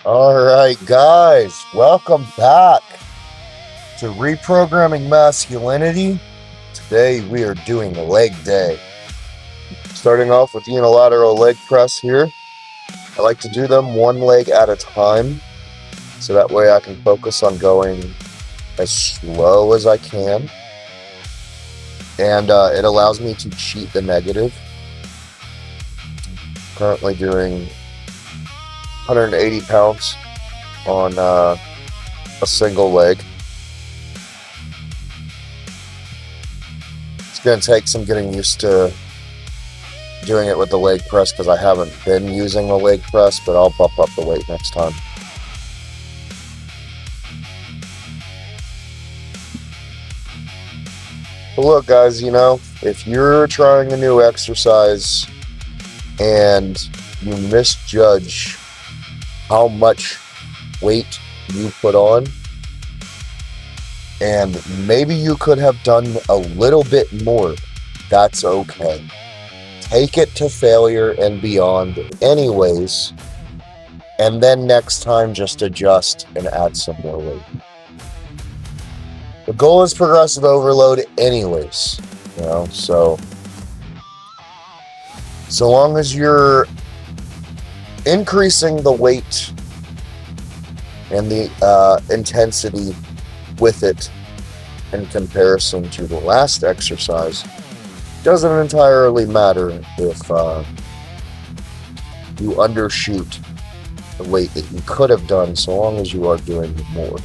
All right, guys, welcome back to Reprogramming Masculinity. Today we are doing leg day. Starting off with unilateral leg press here. I like to do them one leg at a time so that way I can focus on going as slow as I can. And it allows me to cheat the negative. Currently doing 180 pounds on a single leg. It's going to take some getting used to doing it with the leg press because I haven't been using the leg press, but I'll bump up the weight next time. But look, guys, if you're trying a new exercise and you misjudge how much weight you put on, and maybe you could have done a little bit more, that's okay. Take it to failure and beyond anyways, and then next time just adjust and add some more weight. The goal is progressive overload anyways, so long as you're increasing the weight and the intensity with it in comparison to the last exercise, doesn't entirely matter if you undershoot the weight that you could have done, so long as you are doing more.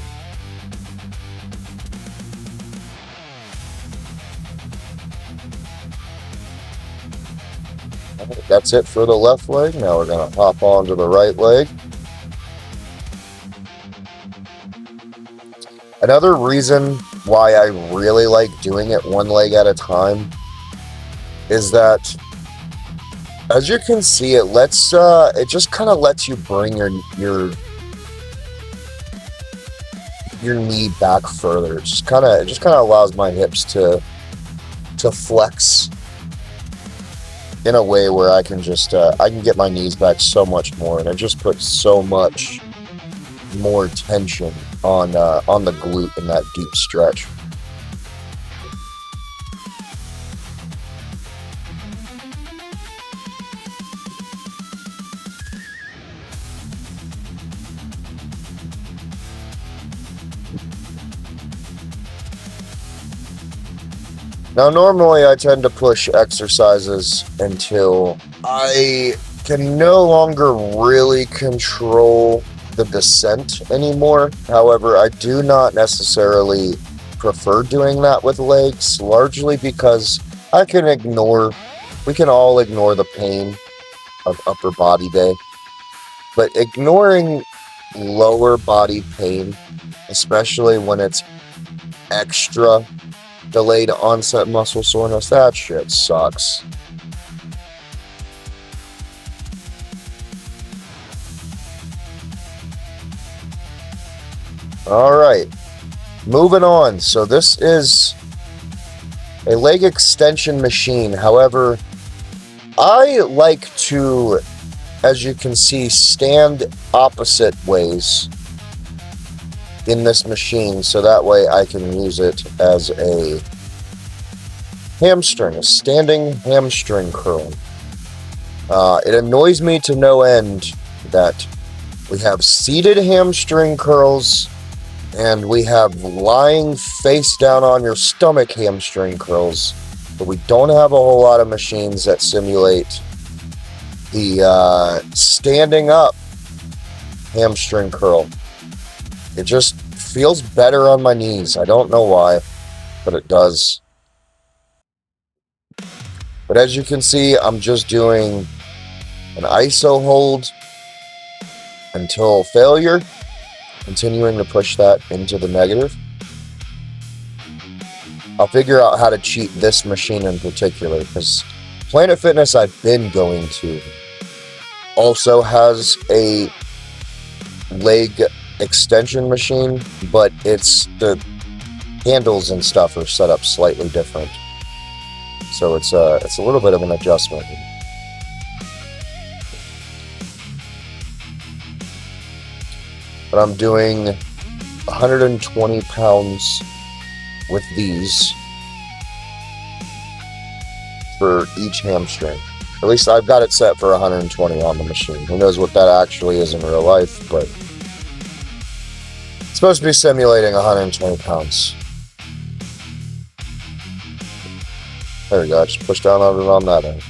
That's it for the left leg. Now we're going to hop on to the right leg. Another reason why I really like doing it one leg at a time is that, as you can see, it just kind of lets you bring your knee back further. It just kind of allows my hips to flex in a way where I can I can get my knees back so much more, and it just puts so much more tension on the glute in that deep stretch. Now, normally I tend to push exercises until I can no longer really control the descent anymore. However, I do not necessarily prefer doing that with legs, largely because we can all ignore the pain of upper body day, but ignoring lower body pain, especially when it's extra delayed onset muscle soreness, that shit sucks. Alright, moving on. So this is a leg extension machine. However, I like to, as you can see, stand opposite ways in this machine, so that way I can use it as a standing hamstring curl. It annoys me to no end that we have seated hamstring curls and we have lying face down on your stomach hamstring curls, but we don't have a whole lot of machines that simulate the standing up hamstring curl. It just feels better on my knees. I don't know why, but it does. But as you can see, I'm just doing an iso hold until failure, continuing to push that into the negative. I'll figure out how to cheat this machine in particular, because Planet Fitness I've been going to also has a leg extension machine, but the handles and stuff are set up slightly different, so it's a little bit of an adjustment. but I'm doing 120 pounds with these for each hamstring. At least I've got it set for 120 on the machine. Who knows what that actually is in real life, but it's supposed to be simulating 120 pounds. There we go, I just pushed down on it on that end.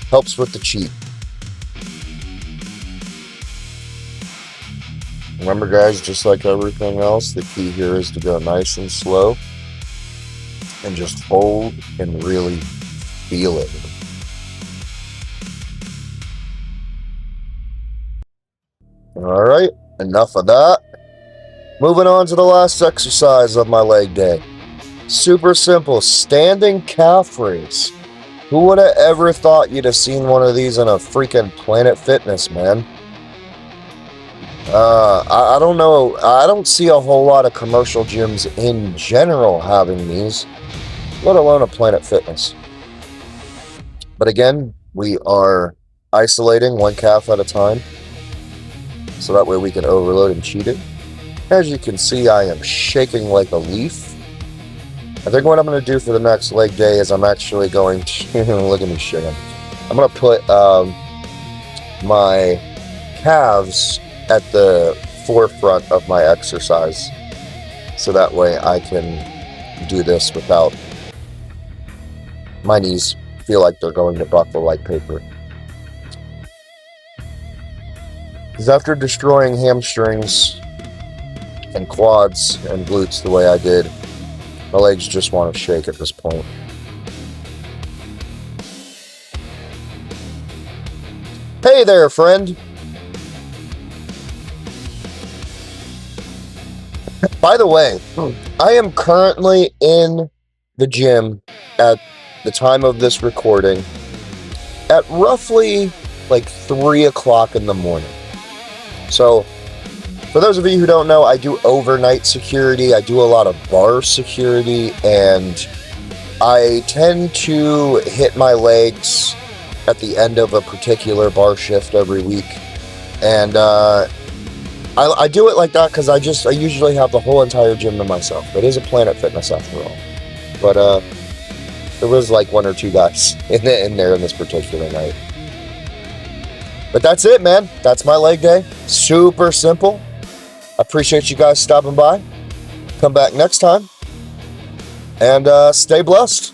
Helps with the cheat. Remember guys, just like everything else, the key here is to go nice and slow and just hold and really feel it. Alright, enough of that. Moving on to the last exercise of my leg day. Super simple, standing calf raise. Who would have ever thought you'd have seen one of these in a freaking Planet Fitness, man? I don't know. I don't see a whole lot of commercial gyms in general having these, let alone a Planet Fitness. But again, we are isolating one calf at a time, so that way we can overload and cheat it. As you can see, I am shaking like a leaf. I think what I'm going to do for the next leg day is I'm actually going to, look at me shaking. I'm going to put my calves at the forefront of my exercise, so that way I can do this without my knees feel like they're going to buckle like paper. Because after destroying hamstrings and quads and glutes the way I did, my legs just want to shake at this point. Hey there, friend. By the way, I am currently in the gym at the time of this recording at roughly like 3 o'clock in the morning. So, for those of you who don't know, I do overnight security. I do a lot of bar security, and I tend to hit my legs at the end of a particular bar shift every week. And I do it like that because I usually have the whole entire gym to myself. It is a Planet Fitness after all. But there was like 1 or 2 guys in there in this particular night. But that's it, man. That's my leg day. Super simple. I appreciate you guys stopping by. Come back next time. And stay blessed.